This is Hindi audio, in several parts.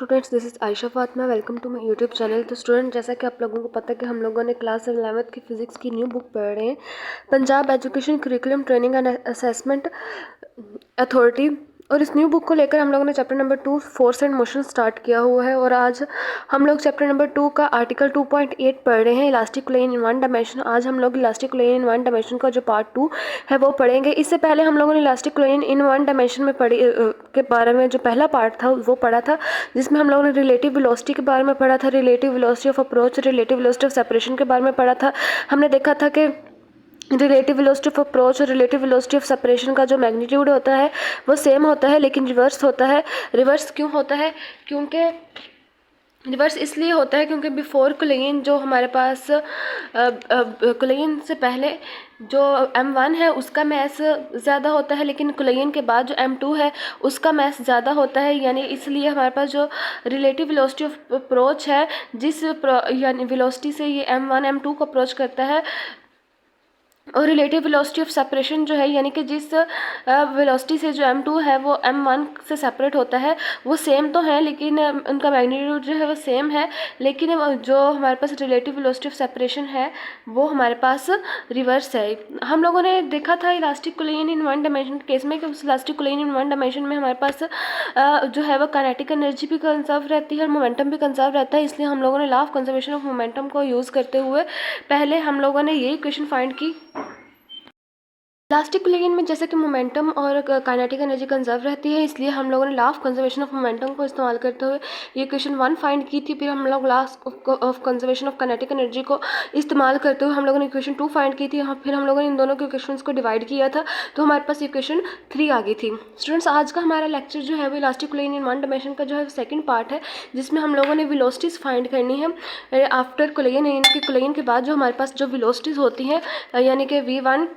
Students, this is Ayesha Fatima. Welcome to my YouTube channel. तो स्टूडेंट, जैसा कि आप लोगों को पता है कि हम लोगों ने क्लास 11th की फ़िज़िक्स की न्यू बुक पढ़ रहे हैं, Punjab education curriculum training and assessment authority. और इस न्यू बुक को लेकर हम लोगों ने chapter number 2 force and motion start किया हुआ है। और आज हम लोग चैप्टर नंबर 2 का आर्टिकल 2.8 पढ़ रहे हैं, इलास्टिक कोलिजन इन वन डायमेंशन। आज हम लोग इलास्टिक कोलिजन इन वन डायमेंशन का जो पार्ट 2 है वो पढ़ेंगे। इससे पहले हम लोगों ने इलास्टिक कोलिजन इन वन डायमेंशन में के बारे में जो पहला पार्ट था वो पढ़ा था, जिसमें हम लोगों ने रिलेटिव वेलोसिटी के बारे में पढ़ा था, relative velocity of approach, relative velocity of separation के बारे में पढ़ा था। हमने देखा था कि रिलेटिव वेलोसिटी ऑफ अप्रोच और रिलेटिव वेलोसिटी ऑफ सेपरेशन का जो मैग्नीट्यूड होता है वो सेम होता है, लेकिन रिवर्स होता है। रिवर्स क्यों होता है? क्योंकि रिवर्स इसलिए होता है क्योंकि बिफोर कोलिजन जो हमारे पास कोलिजन से पहले जो m1 है उसका मैस ज़्यादा होता है, लेकिन कोलिजन के बाद जो m2 है उसका मैस ज़्यादा होता है। यानी इसलिए हमारे पास जो रिलेटिव वेलोसिटी ऑफ अप्रोच है, जिस यानी वेलोसिटी से ये m1 m2 को अप्रोच करता है, और रिलेटिव वेलोसिटी ऑफ सेपरेशन जो है, यानी कि जिस वेलोसिटी से जो m2 है वो m1 से सेपरेट होता है, वो सेम तो है, लेकिन उनका मैग्नीट्यूड जो है वो सेम है, लेकिन जो हमारे पास रिलेटिव वेलोसिटी ऑफ सेपरेशन है वो हमारे पास रिवर्स है। हम लोगों ने देखा था इलास्टिक कोलिजन इन वन डायमेंशन केस में कि उस इलास्टिक कोलिजन इन वन डायमेंशन में हमारे पास जो है वो काइनेटिक एनर्जी भी कंजर्व रहती है और मोमेंटम भी कंजर्व रहता है। इसलिए हम लोगों ने law of conservation of momentum को यूज़ करते हुए पहले हम लोगों ने यही इक्वेशन फाइंड की। इलास्टिक कोलिजन में जैसे कि मोमेंटम और काइनेटिक एनर्जी कंजर्व रहती है, इसलिए हम लोगों ने law of conservation of momentum को इस्तेमाल करते हुए ये इक्वेशन 1 फाइंड की थी। फिर हम लोग law of conservation of kinetic energy को इस्तेमाल करते हुए हम लोगों ने इक्वेशन 2 फाइंड की थी। फिर हम लोगों ने इन दोनों के इक्वेशंस को डिवाइड किया था, तो हमारे पास इक्वेशन 3 आ गई थी। स्टूडेंट्स, आज का हमारा लेक्चर जो है वो इलास्टिक कोलिजन इन वन डायमेंशन का जो है सेकंड पार्ट है, जिसमें हम लोगों ने वेलोसिटीज़ फाइंड करनी है आफ्टर कोलिजन। यानी कि कोलिजन के बाद जो हमारे पास जो वेलोसिटीज़ होती हैं, यानी कि v1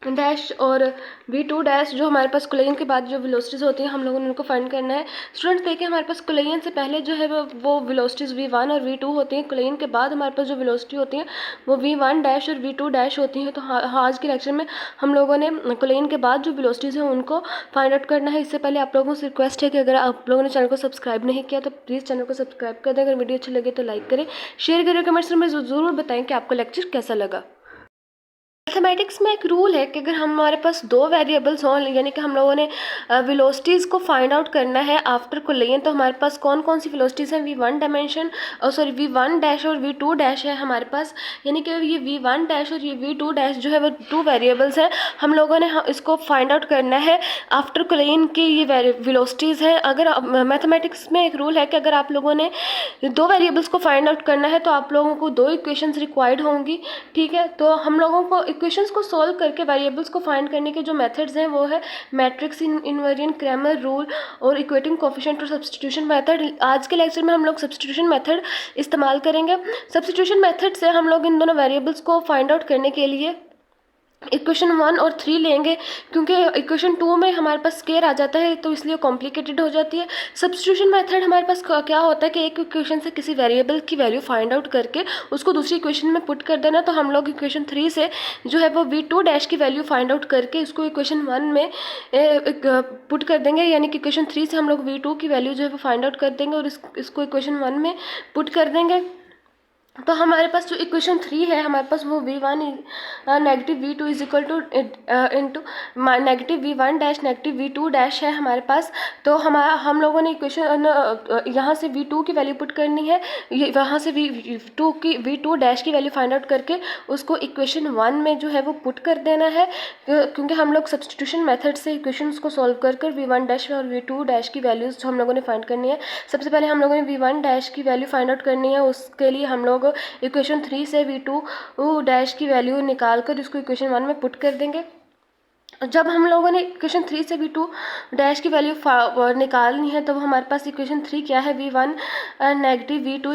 डैश और v2 डैश, जो हमारे पास कोलिजन के बाद जो वेलोसिटीज़ होती हैं हम लोगों ने उनको फाइंड करना है। स्टूडेंट्स देखिए, हमारे पास कोलिजन से पहले जो है वो वेलोसिटीज़ v1 और v2 होती हैं। कोलिजन के बाद हमारे पास जो वेलोसिटी होती हैं वो v1 डैश और v2 डैश होती हैं। तो आज के लेक्चर में हम लोगों ने कोलिजन के बाद जो वेलोसिटीज़ हैं उनको फाइंड आउट करना है। इससे पहले आप लोगों से रिक्वेस्ट है कि अगर आप लोगों ने चैनल को सब्सक्राइब नहीं किया तो प्लीज़ चैनल को सब्सक्राइब कर दें। अगर वीडियो अच्छी लगे तो लाइक करें, शेयर करें, कमेंट्स में ज़रूर बताएं कि आपको लेक्चर कैसा लगा। मैथमेटिक्स में एक रूल है कि अगर हमारे पास दो वेरिएबल्स हों, यानी कि हम लोगों ने वेलोसिटीज़ को फाइंड आउट करना है आफ्टर कोलिजन, तो हमारे पास कौन कौन सी वेलोसिटीज़ हैं? v1 डायमेंशन v1 डैश और v2 डैश है हमारे पास। यानी कि ये v1 डैश और ये v2 डैश जो है वो टू वेरिएबल्स हैं। हम लोगों ने इसको फाइंड आउट करना है आफ्टर कोलिजन की ये वेलोसिटीज़ हैं। अगर मैथमेटिक्स में एक रूल है कि अगर आप लोगों ने दो वेरिएबल्स को फाइंड आउट करना है तो आप लोगों को दो इक्वेशंस रिक्वायर्ड होंगी, ठीक है। तो हम लोगों को इक्वेशंस को सॉल्व करके वेरिएबल्स को फाइंड करने के जो मेथड्स हैं वो है मैट्रिक्स, इनवेरिएंट, क्रैमर रूल और इक्वेटिंग कोएफिशिएंट और सब्स्टिट्यूशन मेथड। आज के लेक्चर में हम लोग सब्स्टिट्यूशन मेथड इस्तेमाल करेंगे। सब्स्टिट्यूशन मेथड से हम लोग इन दोनों वेरिएबल्स को फाइंड आउट करने के लिए इक्वेशन 1 और 3 लेंगे, क्योंकि इक्वेशन 2 में हमारे पास स्केयर आ जाता है तो इसलिए कॉम्प्लिकेटेड हो जाती है। सब्स्टिट्यूशन मेथड हमारे पास क्या होता है कि एक इक्वेशन से किसी वेरिएबल की वैल्यू फाइंड आउट करके उसको दूसरी इक्वेशन में पुट कर देना। तो हम लोग इक्वेशन 3 से जो है वो v2 डैश की वैल्यू फाइंड आउट करके इसको इक्वेशन 1 में पुट कर देंगे। यानी कि इक्वेशन 3 से हम लोग v2 की वैल्यू जो है वो फाइंड आउट कर देंगे और इसको इक्वेशन 1 में पुट कर देंगे। तो हमारे पास जो इक्वेशन 3 है हमारे पास वो v1 negative v2 is equal two into negative v1 dash negative v2 dash है हमारे पास। तो हम लोगों ने इक्वेशन यहाँ से v2 की वैल्यू पुट करनी है, वहाँ से v2 डैश की वैल्यू फाइंड आउट करके उसको इक्वेशन 1 में जो है वो पुट कर देना है, क्योंकि हम लोग सब्स्टिट्यूशन मेथड से इक्वेशंस को सॉल्व कर v1 डैश और v2 डैश की वैल्यूज़ हम लोगों ने फाइंड करनी है। सबसे पहले हम लोगों ने v1 डैश की वैल्यू फाइंड आउट करनी है। उसके लिए हम लोग इक्वेशन 3 से v2 डैश की वैल्यू निकाल कर इसको इक्वेशन 1 में पुट कर देंगे। जब हम लोगों ने इक्वेशन 3 से v2 डैश की वैल्यू निकालनी है, तब हमारे पास इक्वेशन 3 क्या है? v1 negative v2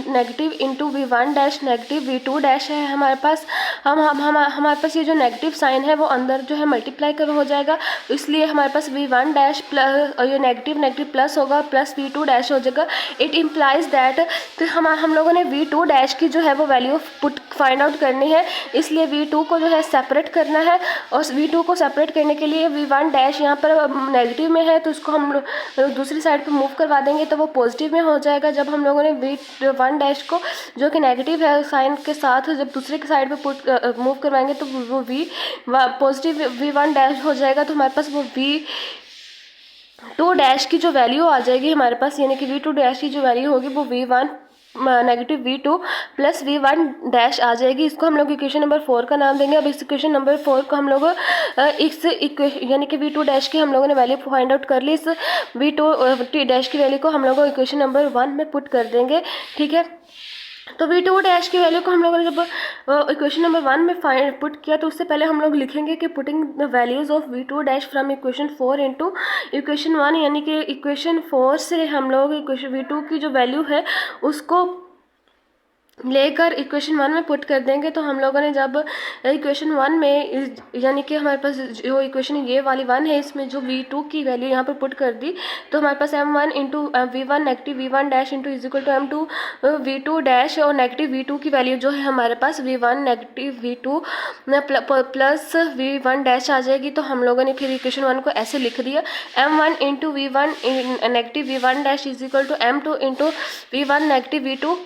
negative into v1 dash negative v2 dash है हमारे पास। हमारे पास ये जो नेगेटिव साइन है वो अंदर जो है मल्टीप्लाई कर हो जाएगा, इसलिए हमारे पास v1 डैश प्लस ये नेगेटिव प्लस होगा प्लस v2 डैश हो जाएगा। इट इम्प्लाइज दैट, तो हम लोगों ने v2 डैश की जो है वो वैल्यू फाइंड आउट करनी है, इसलिए v2 को जो है सेपरेट करना है और v2 को सेपरेट करने के लिए V1 डैश यहाँ पर नेगेटिव में है तो इसको हम लोग दूसरी साइड पे मूव करवा देंगे तो वो पॉजिटिव में हो जाएगा। जब हम लोगों ने V1 डैश को जो कि नेगेटिव है साइन के साथ जब दूसरे की साइड पे मूव करवाएंगे तो वो पॉजिटिव V1 डैश हो जाएगा। तो हमारे पास वो V2 डैश की जो वैल्यू आ जाएगी हमारे पास, यानी कि V2 डैश की जो वैल्यू होगी वो V1 negative V2 plus V1 dash आ जाएगी। इसको हम लोग इक्वेशन नंबर 4 का नाम देंगे। अब इस इक्वेशन नंबर 4 को हम लोग यानी कि V2 डैश की हम लोगों ने वैल्यू फाइंड आउट कर ली। इस V2 डैश की वैल्यू को हम लोग इक्वेशन नंबर 1 में पुट कर देंगे, ठीक है। तो V2 डैश की वैल्यू को हम लोगों ने जब इक्वेशन नंबर 1 में पुट किया तो उससे पहले हम लोग लिखेंगे कि putting the values of V2 dash from equation 4 into equation 1, यानी कि इक्वेशन 4 से हम लोग इक्वेशन V2 की जो वैल्यू है उसको लेकर इक्वेशन 1 में पुट कर देंगे। तो हम लोगों ने जब इक्वेशन 1 में यानी कि हमारे पास जो इक्वेशन ये वाली 1 है इसमें जो V2 की वैल्यू यहाँ पर पुट कर दी तो हमारे पास M1 into V1 negative V1 dash into is equal to M2 V2 dash और नेगेटिव V2 की वैल्यू जो है हमारे पास V1 negative V2 plus V1 dash आ जाएगी। तो हम लोगों ने फिर इक्वेशन 1 को ऐसे लिख दिया M1 into V1 negative V1 dash is equal to M2 into V1 negative V2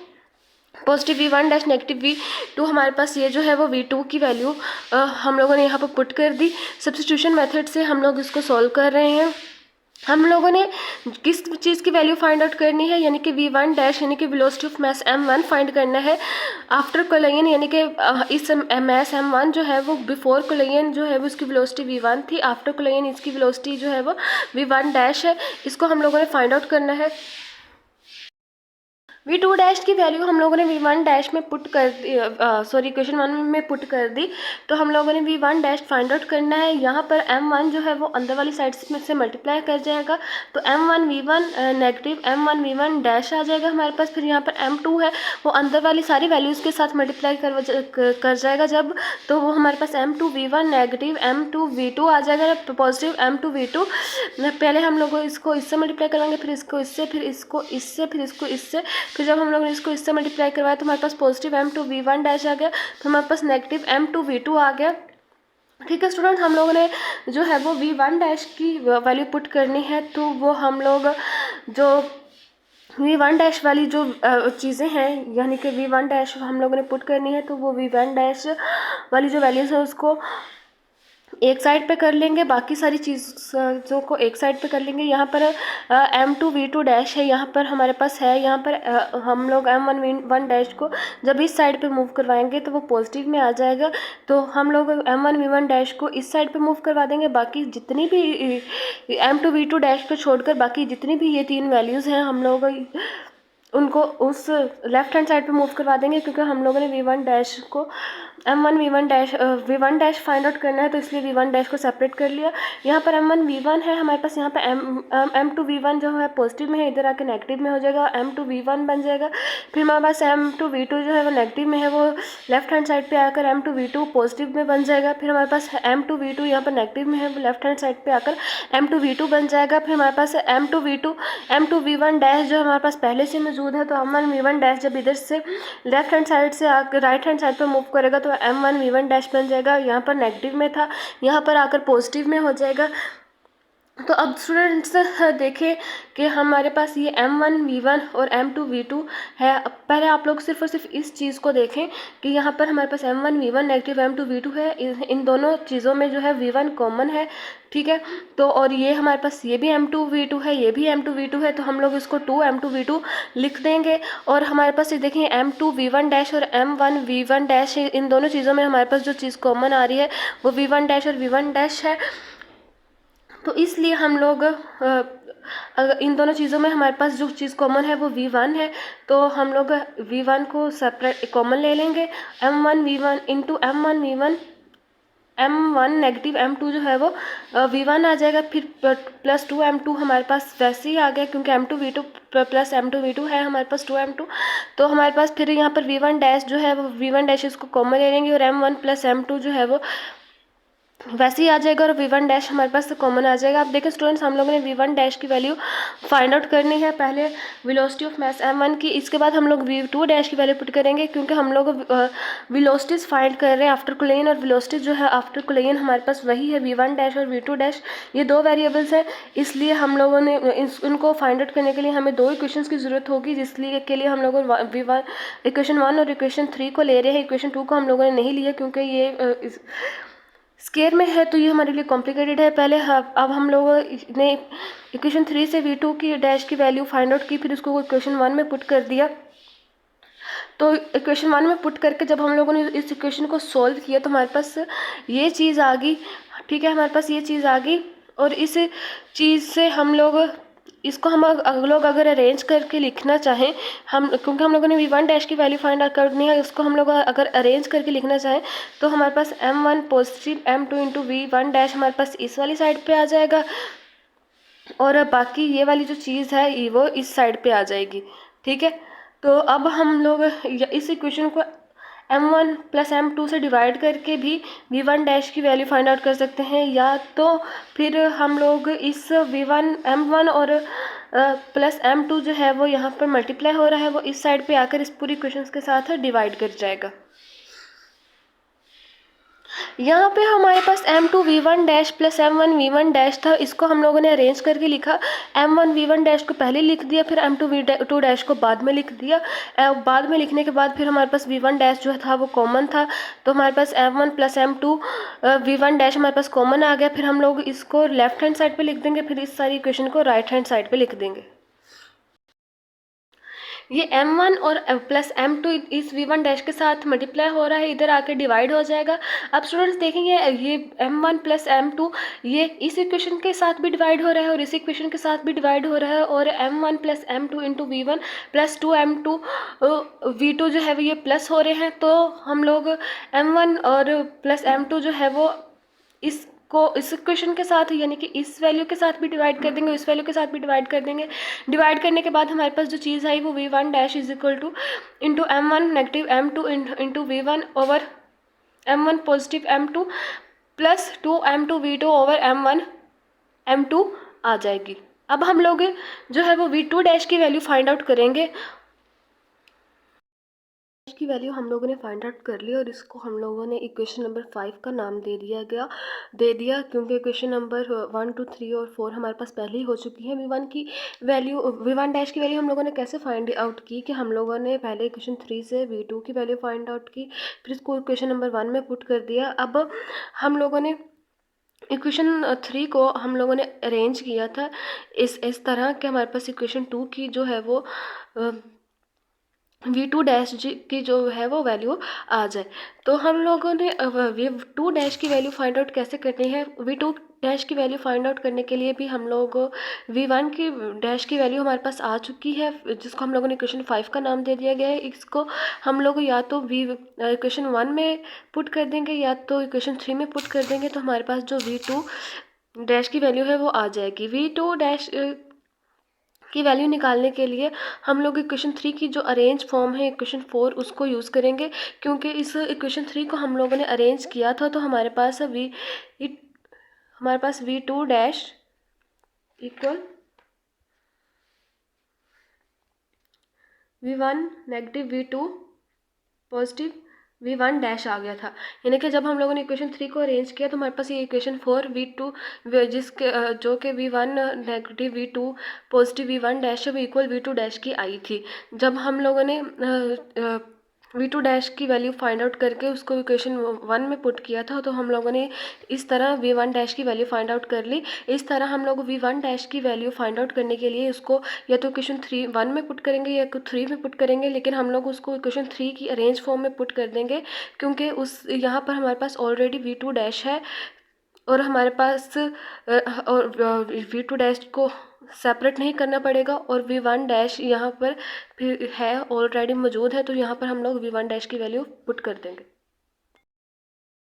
positive V1 dash negative V2। हमारे पास ये जो है वो V2 की वैल्यू हम लोगों ने यहाँ पर पुट कर दी। सब्स्टिट्यूशन मेथड से हम लोग इसको सॉल्व कर रहे हैं। हम लोगों ने किस चीज़ की वैल्यू फाइंड आउट करनी है, यानी कि V1 डैश यानी कि velocity of mass M1 find करना है आफ्टर कोलिजन, यानी कि इस मास M1 जो है वो बिफोर कोलिजन जो है वो इसकी वेलोसिटी V1 थी, आफ्टर कोलिजन इसकी वेलोसिटी जो है वो V1 डैश है। इसको हम लोगों ने फाइंड आउट करना है। V2 डैश की वैल्यू हम लोगों ने V1 डैश में पुट कर दी, सॉरी इक्वेशन 1 में पुट कर दी। तो हम लोगों ने V1 डैश फाइंड आउट करना है। यहाँ पर M1 जो है वो अंदर वाली साइड से मल्टीप्लाई कर जाएगा तो M1 V1 negative M1 V1 dash आ जाएगा हमारे पास। फिर यहाँ पर M2 है वो अंदर वाली सारी वैल्यूज़ के साथ मल्टीप्लाई कर जाएगा जब, तो वो हमारे पास M2 V1 negative M2 V2 आ जाएगा पॉजिटिव M2 V2। पहले हम लोग इसको इससे मल्टीप्लाई करेंगे, फिर इसको इससे, फिर इसको इससे, फिर इसको इससे, फिर जब हम लोग ने इसको इससे मल्टीप्लाई करवाया तो हमारे पास पॉजिटिव M2 V1 डैश आ गया, तो हमारे पास नेगेटिव M2 V2 आ गया, ठीक है स्टूडेंट। हम लोगों ने जो है वो V1 डैश की वैल्यू पुट करनी है। तो वो हम लोग जो V1 डैश वाली जो चीज़ें हैं यानी कि V1 डैश हम लोगों ने पुट करनी है तो वो V1 डैश वाली जो वैल्यूज़ है उसको एक साइड पे कर लेंगे, बाकी सारी चीज़ों को एक साइड पे कर लेंगे। यहाँ पर M2 V2 डैश है, यहाँ पर हमारे पास है, यहाँ पर हम लोग M1 V1 डैश को जब इस साइड पे मूव करवाएंगे तो वो पॉजिटिव में आ जाएगा। तो हम लोग M1 V1 डैश को इस साइड पे मूव करवा देंगे, बाकी जितनी भी M2 V2 डैश को छोड़कर बाकी जितनी भी ये 3 वैल्यूज़ हैं हम लोग उनको उस लेफ्ट हैंड साइड पे मूव करवा देंगे, क्योंकि हम लोगों ने V1 डैश को M1 V1 dash find out करना है तो इसलिए V1 डैश को सेपरेट कर लिया। यहाँ पर M1 V1 है हमारे पास, यहाँ पे M2 V1 जो है पॉजिटिव में है, इधर आके नेगेटिव में हो जाएगा, M2 V1 बन जाएगा। फिर हमारे पास M2 V2 जो है वो नेगेटिव में है, वो लेफ्ट हैंड साइड पे आकर M2 V2 पॉजिटिव में बन जाएगा। फिर हमारे पास M2 V2 यहाँ पर नेगेटिव में है, वो लेफ्ट हैंड साइड पे आकर M2 V2 बन जाएगा। फिर हमारे पास M2 V1 डैश जो हमारे पास पहले से मौजूद है, तो M1 V1 डैश जब इधर से लेफ्ट हैंड साइड से आकर राइट हैंड साइड पर मूव करेगा तो M1 V1 डैश बन जाएगा। यहाँ पर नेगेटिव में था, यहाँ पर आकर पॉजिटिव में हो जाएगा। तो अब स्टूडेंट्स देखें कि हमारे पास ये M1 V1 और M2 V2 है। अब पहले आप लोग सिर्फ और सिर्फ इस चीज़ को देखें कि यहाँ पर हमारे पास M1 V1 negative M2 V2 है, इन दोनों चीज़ों में जो है V1 कॉमन है, ठीक है। तो और ये हमारे पास ये भी M2 V2 है, ये भी M2 V2 है, तो हम लोग इसको 2 M2 V2 लिख देंगे। और हमारे पास ये देखें M2 V1 डैश और M1 V1 डैश, इन दोनों चीज़ों में हमारे पास जो चीज़ कॉमन आ रही है वो V1 डैश और V1 डैश है। तो इसलिए हम लोग अगर इन दोनों चीज़ों में हमारे पास जो चीज़ कॉमन है वो V1 है, तो हम लोग V1 को सेपरेट कॉमन ले लेंगे। M1 V1 into M1 V1 M1 negative M2 जो है वो V1 आ जाएगा। फिर प्लस 2 M2 हमारे पास वैसे ही आ गया, क्योंकि M2 V2 plus M2 V2 है हमारे पास 2 M2। तो हमारे पास फिर यहाँ पर V1 डैश जो है वो V1 डैश इसको कॉमन ले लेंगे और M1 प्लस M2 जो है वो वैसे ही आ जाएगा और v1 डैश हमारे पास कॉमन आ जाएगा। अब देखें स्टूडेंट्स, हम लोगों ने v1 डैश की वैल्यू फाइंड आउट करनी है पहले वेलोसिटी ऑफ मास m1 की, इसके बाद हम लोग v2 डैश की वैल्यू पुट करेंगे, क्योंकि हम लोग वेलोसिटीज फाइंड कर रहे हैं आफ्टर कोलिजन, और वेलोसिटी जो है आफ्टर कोलिजन हमारे पास वही है v1 डैश और v2 डैश, ये दो वेरिएबल्स हैं। इसलिए हम लोगों ने उनको फाइंड आउट करने के लिए हमें दो इक्वेशंस की ज़रूरत होगी, जिसलिए के लिए हम लोग v1 इक्वेशन 1 और इक्वेशन 3 को ले रहे हैं। इक्वेशन 2 को हम लोगों ने नहीं लिया क्योंकि ये स्केयर में है, तो ये हमारे लिए कॉम्प्लिकेटेड है। पहले अब हम लोगों ने इक्वेशन 3 से v2 की डैश की वैल्यू फाइंड आउट की, फिर उसको इक्वेशन 1 में पुट कर दिया। तो इक्वेशन 1 में पुट करके जब हम लोगों ने इस इक्वेशन को सॉल्व किया तो हमारे पास ये चीज़ आ गई। ठीक है, हमारे पास ये चीज़ आ गई, और इस चीज़ से हम लोग इसको हम लोग अगर अरेंज करके लिखना चाहें, हम क्योंकि हम लोगों ने v1 डैश की वैल्यू फाइंड आउट करनी है, इसको हम लोग अगर अरेंज करके लिखना चाहें तो हमारे पास m1 positive m2 into v1 dash हमारे पास इस वाली साइड पे आ जाएगा, और बाकी ये वाली जो चीज़ है वो इस साइड पे आ जाएगी। ठीक है, तो अब हम लोग इस इक्वेशन को m1 प्लस m2 से डिवाइड करके भी v1 डैश की वैल्यू फाइंड आउट कर सकते हैं, या तो फिर हम लोग इस v1 m1 और प्लस m2 जो है वो यहाँ पर मल्टीप्लाई हो रहा है, वो इस साइड पे आकर इस पूरी इक्वेशन के साथ डिवाइड कर जाएगा। यहाँ पे हमारे पास m2 v1 dash plus m1 v1 dash था, इसको हम लोगों ने अरेंज करके लिखा। m1 v1 डैश को पहले लिख दिया, फिर m2 v2 डैश को बाद में लिख दिया। बाद में लिखने के बाद फिर हमारे पास v1 डैश जो था वो कॉमन था, तो हमारे पास m1 plus m2 v1 dash हमारे पास कॉमन आ गया। फिर हम लोग इसको लेफ्ट हैंड साइड पे लिख देंगे, फिर इस सारी इक्वेशन को राइट हैंड साइड पे लिख देंगे। ये m1 और प्लस m2 इस v1 डैश के साथ मल्टीप्लाई हो रहा है, इधर आके डिवाइड हो जाएगा। अब स्टूडेंट्स देखेंगे ये m1 प्लस m2 ये इस इक्वेशन के साथ भी डिवाइड हो रहा है और इस इक्वेशन के साथ भी डिवाइड हो रहा है, और m1 plus m2 into v1 plus 2m2 v2 जो है वो ये प्लस हो रहे हैं। तो हम लोग m1 और प्लस m2 जो है वो इस इक्वेशन के साथ यानी कि इस वैल्यू के साथ भी डिवाइड कर देंगे, इस वैल्यू के साथ भी डिवाइड कर देंगे। डिवाइड करने के बाद हमारे पास जो चीज़ आई वो v1 dash is equal two into m1 negative m2 into v1 over m1 positive m2 plus 2m2 v2 over m1 m2 आ जाएगी। अब हम लोग जो है वो v2 डैश की वैल्यू फाइंड आउट करेंगे। की वैल्यू हम लोगों ने फाइंड आउट कर ली, और इसको हम लोगों ने इक्वेशन नंबर 5 का नाम दे दिया क्योंकि इक्वेशन नंबर 1 2 3 और 4 हमारे पास पहले ही हो चुकी है। v1 डैश की वैल्यू हम लोगों ने कैसे फाइंड आउट की कि हम लोगों ने पहले इक्वेशन 3 से v2 की वैल्यू फाइंड आउट की, फिर इसको इक्वेशन नंबर 1 में पुट कर दिया। अब हम लोगों ने इक्वेशन 3 को हम लोगों ने अरेंज किया था इस तरह कि हमारे पास इक्वेशन 2 की जो है वो v2 डैश की जो है वो वैल्यू आ जाए। तो हम लोगों ने v2 डैश की वैल्यू फाइंड आउट कैसे करनी है, v2 डैश की वैल्यू फाइंड आउट करने के लिए भी हम लोग v1 की डैश की वैल्यू हमारे पास आ चुकी है, जिसको हम लोगों ने इक्वेशन 5 का नाम दे दिया गया है। इसको हम लोग या तो इक्वेशन 1 में पुट कर देंगे या तो इक्वेशन 3 में पुट कर देंगे, तो हमारे पास जो v2 डैश की वैल्यू है वो आ जाएगी। v2 डैश की वैल्यू निकालने के लिए हम लोग इक्वेशन 3 की जो अरेंज फॉर्म है इक्वेशन 4 उसको यूज़ करेंगे, क्योंकि इस इक्वेशन 3 को हम लोगों ने अरेंज किया था। तो हमारे पास v2 dash equal v1 negative v2 positive v1 dash आ गया था। यानी कि जब हम लोगों ने इक्वेशन 3 को अरेंज किया तो हमारे पास ये इक्वेशन 4 v2 जिसके जो कि v1 negative v2 positive v1 dash है वो इक्वल v2 डैश की आई थी। जब हम लोगों ने v2 डैश की वैल्यू फाइंड आउट करके उसको इक्वेशन 1 में पुट किया था, तो हम लोगों ने इस तरह v1 डैश की वैल्यू फाइंड आउट कर ली। इस तरह हम लोग v1 डैश की वैल्यू फाइंड आउट करने के लिए उसको या तो इक्वेशन 1 में पुट करेंगे या 3 में पुट करेंगे, लेकिन हम लोग उसको इक्वेशन 3 की अरेंज फॉर्म में पुट कर देंगे, क्योंकि उस यहाँ पर हमारे पास ऑलरेडी v2 डैश है और हमारे पास और v2 डैश को सेपरेट नहीं करना पड़ेगा, और v1 डैश यहाँ पर फिर है ऑलरेडी मौजूद है, तो यहाँ पर हम लोग v1 डैश की वैल्यू पुट कर देंगे।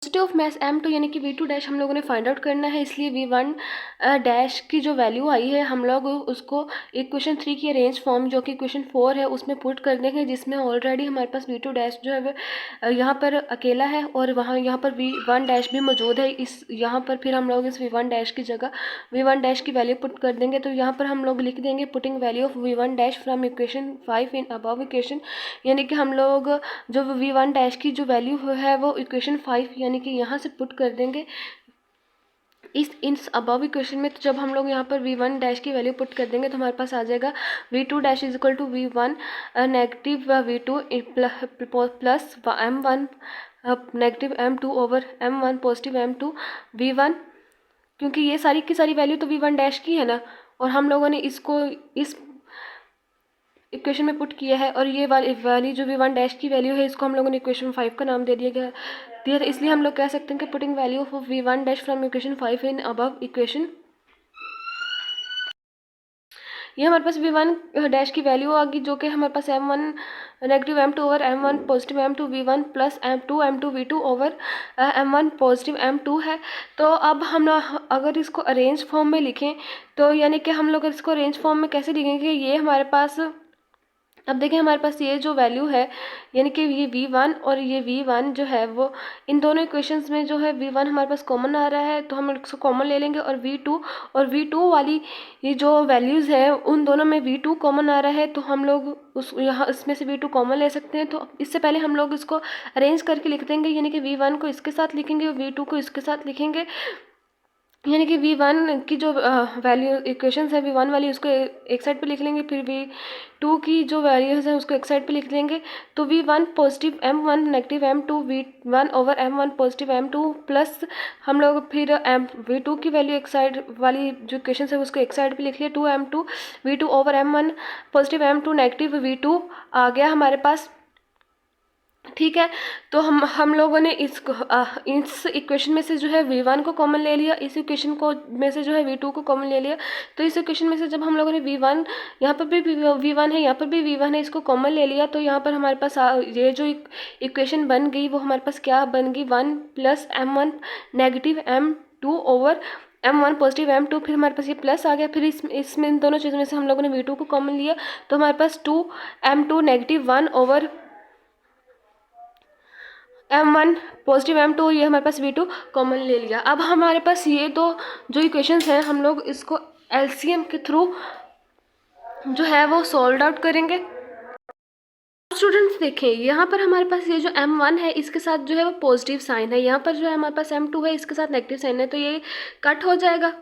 पोसिटी ऑफ मास m2 यानी कि v2 डैश हम लोगों ने फाइंड आउट करना है, इसलिए v1 डैश की जो वैल्यू आई है हम लोग उसको इक्वेशन 3 की अरेंज फॉर्म जो कि इक्वेशन 4 है उसमें पुट कर देंगे, जिसमें ऑलरेडी हमारे पास v2 डैश जो है वो यहाँ पर अकेला है और वहाँ यहाँ पर v1 डैश भी मौजूद है। इस यहाँ पर फिर हम लोग इस v1 डैश की जगह v1 डैश की वैल्यू पुट कर देंगे। तो यहाँ पर हम लोग लिख देंगे putting value of v1 dash from equation 5 in above equation, यानी कि हम लोग जो v1 डैश की जो वैल्यू है वो इक्वेशन 5 यानी कि यहाँ से पुट कर देंगे इस अबव इक्वेशन में। तो जब हम लोग यहाँ पर v1 डैश की वैल्यू पुट कर देंगे तो हमारे पास आ जाएगा v2 dash is equal to v1 negative v2 plus m1 negative m2 over m1 positive m2 v1, क्योंकि ये सारी की सारी वैल्यू तो v1 डैश की है ना, और हम लोगों ने इसको इस इक्वेशन में पुट किया है, और ये वाली जो v1 डैश की वैल्यू है इसको हम लोगों ने इक्वेशन 5 का नाम दे दिया, तो इसलिए हम लोग कह सकते हैं कि putting value of v1 dash from equation 5 in above equation, ये हमारे पास v1 डैश की वैल्यू आ गई जो कि हमारे पास m1 negative m2 over m1 positive m2 v1 plus m2 v2 over m1 positive m2 है। तो अब हम अगर इसको अरेंज फॉर्म में लिखें तो यानी कि हम लोग इसको अरेंज फॉर्म में कैसे लिखेंगे, ये हमारे पास अब देखें हमारे पास ये जो वैल्यू है यानी कि ये v1 और ये v1 जो है वो इन दोनों इक्वेशंस में जो है v1 हमारे पास कॉमन आ रहा है तो हम इसको कॉमन ले लेंगे, और v2 वाली ये जो वैल्यूज़ है उन दोनों में v2 कॉमन आ रहा है तो हम लोग उस यहाँ इसमें से v2 कॉमन ले सकते हैं। तो इससे पहले हम लोग इसको अरेंज करके लिख देंगे, यानी कि v1 को इसके साथ लिखेंगे और v2 को इसके साथ लिखेंगे, यानी कि v1 की जो वैल्यू इक्वेशंस है v1 वाली उसको एक साइड पे लिख लेंगे, फिर v2 की जो वैल्यूज है उसको एक साइड पे लिख देंगे। तो v1 positive m1 negative m2 v1 over m1 positive m2 plus हम लोग फिर v2 की वैल्यू एक साइड वाली जो इक्वेशन है उसको एक साइड पे लिख लिया 2m2 v2 over m1 positive m2 negative v2 आ गया हमारे पास, ठीक है। तो हम लोगों ने इस इक्वेशन में से जो है v1 को कॉमन ले लिया, इस इक्वेशन को में से जो है v2 को कॉमन ले लिया। तो इस इक्वेशन में से जब हम लोगों ने v1 यहाँ पर भी v1 है यहाँ पर भी v1 है इसको कॉमन ले लिया, तो यहाँ पर हमारे पास ये जो इक्वेशन बन गई वो हमारे पास क्या बन गई 1 plus m1 negative m2 over m1 positive m2, फिर हमारे पास ये प्लस आ गया, फिर इसमें इन दोनों चीज़ों में से हम लोगों ने v2 को कॉमन लिया तो हमारे पास 2m2 negative 1 over m1 positive m2 ये हमारे पास v2 कॉमन ले लिया। अब हमारे पास ये दो जो इक्वेशंस हैं हम लोग इसको एलसीएम के थ्रू जो है वो सॉल्व आउट करेंगे। स्टूडेंट्स देखें यहाँ पर हमारे पास ये जो m1 है इसके साथ जो है वो पॉजिटिव साइन है, यहाँ पर जो है हमारे पास m2 है इसके साथ नेगेटिव साइन है, तो ये कट हो जाएगा,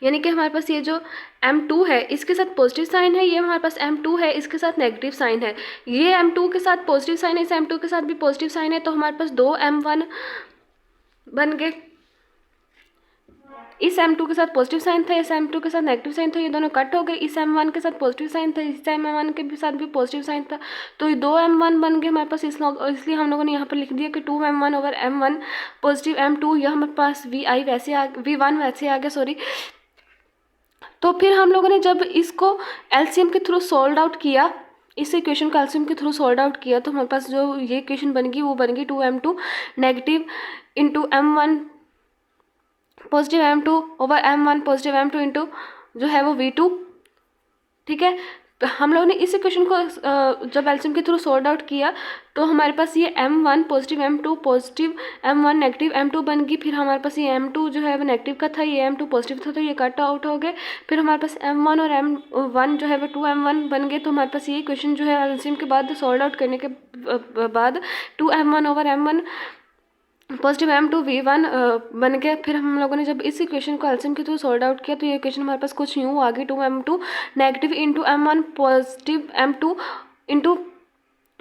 यानी कि हमारे पास ये जो m2 है इसके साथ पॉजिटिव साइन है, ये हमारे पास m2 है इसके साथ नेगेटिव साइन है, ये m2 के साथ पॉजिटिव साइन है, इस m2 के साथ भी पॉजिटिव साइन है, तो हमारे पास दो m1 बन गए। इस m2 के साथ पॉजिटिव साइन था, इस m2 के साथ नेगेटिव साइन था, ये दोनों कट हो गए। इस m1 के साथ पॉजिटिव साइन था, इस m1 के साथ भी पॉजिटिव साइन था, तो ये दो m1 बन गए हमारे पास, इसलिए हम लोगों ने यहाँ पर लिख दिया कि 2m1 over m1 positive m2, यह हमारे पास v1 वैसे आ गया सॉरी। तो फिर हम लोगों ने जब इसको एलसीएम के थ्रू सॉल्व आउट किया, इस इक्वेशन को एलसीएम के थ्रू सॉल्व आउट किया, तो हमारे पास जो ये इक्वेशन बन गई वो बन गई 2m2 negative into m1 positive m2 over m1 positive m2 into जो है वो v2, ठीक है। तो हम लोगों ने इस इक्वेशन को जब एलसीएम के थ्रू सॉल्व आउट किया तो हमारे पास ये m1 positive m2 positive m1 negative m2 बन गई, फिर हमारे पास ये m2 जो है वो नेगेटिव का था, ये m2 पॉजिटिव था, तो ये कट आउट हो गए, फिर हमारे पास m1 और m1 जो है वो 2m1 बन गए। तो हमारे पास ये इक्वेशन जो है एलसीएम के बाद सॉल्व आउट करने के बाद 2m1 over m1 positive m2 v1 बन गया। फिर हम लोगों ने जब इस इक्वेशन को एलसीएम के थ्रू सॉल्व आउट किया तो ये इक्वेशन हमारे पास कुछ यूँ आ गई 2m2 negative into m1 positive m2 into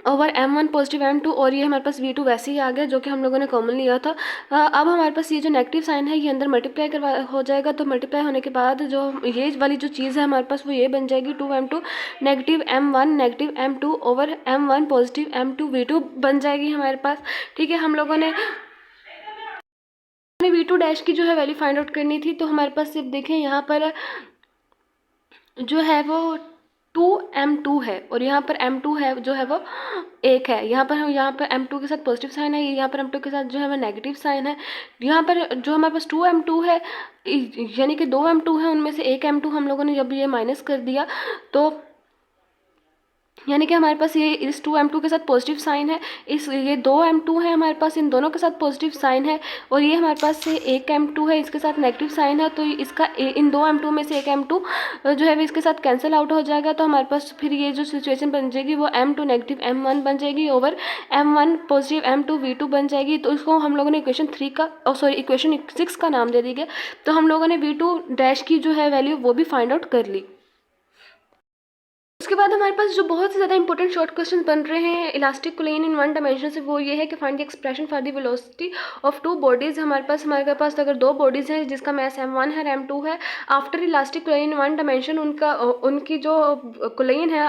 over m1 positive m2, और ये हमारे पास v2 वैसे ही आ गया जो कि हम लोगों ने कॉमन लिया था। अब हमारे पास ये जो नेगेटिव साइन है ये अंदर मल्टीप्लाई हो जाएगा, तो मल्टीप्लाई होने के बाद जो ये वाली जो चीज़ है हमारे पास वो ये बन जाएगी 2m2 negative m1 negative m2 over m1 positive m2 v2 बन जाएगी हमारे पास, ठीक है। हम लोगों ने v2 डैश की जो है वैल्यू फाइंड आउट करनी थी, तो हमारे पास सिर्फ देखें यहाँ पर जो है वो 2m2 है और यहाँ पर m2 है जो है वो 1 है। यहाँ पर m2 के साथ पॉजिटिव साइन है, यहाँ पर m2 के साथ जो है वो नेगेटिव साइन है। यहाँ पर जो हमारे पास 2m2 है यानी कि 2m2 है, उनमें से 1m2 हम लोगों ने जब ये माइनस कर दिया तो यानी कि हमारे पास ये इस 2m2 के साथ पॉजिटिव साइन है, ये 2m2 है हमारे पास, इन दोनों के साथ पॉजिटिव साइन है, और ये हमारे पास से 1m2 है, इसके साथ नेगेटिव साइन है। तो इसका इन 2m2 में से 1m2 जो है वो इसके साथ कैंसिल आउट हो जाएगा। तो हमारे पास फिर ये जो सिचुएशन बन जाएगी वो m2 नेगेटिव m1 बन जाएगी over m1 positive m2 v2 बन जाएगी। तो इसको हम लोगों ने इक्वेशन 6 का नाम दे दिया। तो हम लोगों ने v2 डैश की जो है वैल्यू वो भी फाइंड आउट कर ली। उसके बाद हमारे पास जो बहुत ही ज़्यादा इंपॉर्टेंट शॉर्ट क्वेश्चन बन रहे हैं elastic collision in one dimension से, वो ये है कि find the expression for the velocity of two bodies. हमारे पास अगर दो बॉडीज़ हैं जिसका मैस m1 है m2 है, after elastic collision in one dimension उनकी जो कोलिन है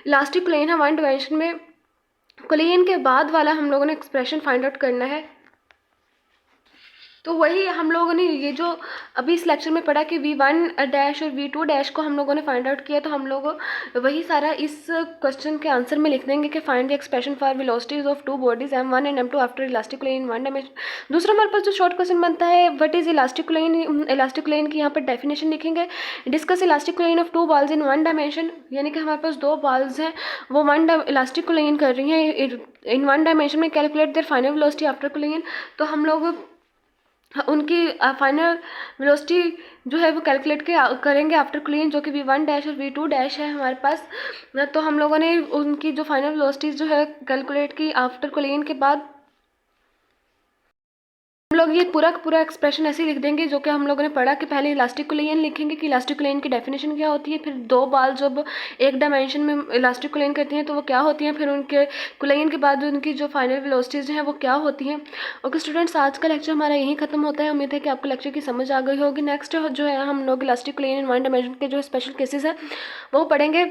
इलास्टिक कोलिन है वन डायमेंशन में, कोलिन के बाद वाला हम लोगों ने एक्सप्रेशन फाइंड आउट करना है। तो वही हम लोगों ने ये जो अभी इस लेक्चर में पढ़ा कि v1 डैश और v2 डैश को हम लोगों ने फाइंड आउट किया, तो हम लोग वही सारा इस क्वेश्चन के आंसर में लिख देंगे कि find the expression for velocities of two bodies m1 and m2 after elastic collision in one dimension. दूसरा हमारे पास जो शॉर्ट क्वेश्चन बनता है what is elastic collision, elastic collision की यहाँ पर डेफिनेशन लिखेंगे। Discuss elastic collision of two balls in one dimension, यानी कि हमारे पास दो बॉल्स हैं वो इलास्टिक कोलिन कर रही हैं इन वन डायमेंशन में। Calculate their final velocity after collision, तो हम लोग उनकी फाइनल वेलोसिटी जो है वो कैलकुलेट करेंगे आफ्टर कोलिन, जो कि v1 डैश और v2 डैश है हमारे पास। तो हम लोगों ने उनकी जो फाइनल वेलोसिटीज जो है कैलकुलेट की आफ्टर कोलिन के बाद हम लोग ये पूरा एक्सप्रेशन ऐसे ही लिख देंगे जो कि हम लोगों ने पढ़ा कि पहले इलास्टिक कोलिन लिखेंगे कि इलास्टिक कोलिन की डेफिनेशन क्या होती है, फिर दो बॉल जब एक डायमेंशन में इलास्टिक कोलिन करती हैं तो वो क्या होती हैं, फिर उनके कोलिन के बाद उनकी जो फाइनल वेलोसिटीज हैं वो क्या होती हैं। ओके स्टूडेंट्स, आज का लेक्चर हमारा यहीं खत्म होता है। उम्मीद है कि आपको लेक्चर की समझ आ गई होगी। नेक्स्ट जो है हम लोग elastic collision in one dimension के जो स्पेशल केसेस हैं वो पढ़ेंगे।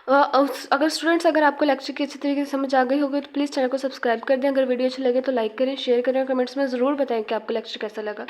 अगर आपको लेक्चर की अच्छी तरीके से समझ आ गई होगी तो प्लीज़ चैनल को सब्सक्राइब कर दें। अगर वीडियो अच्छी लगे तो लाइक करें, शेयर करें और कमेंट्स में ज़रूर बताएं कि आपको लेक्चर कैसा लगा।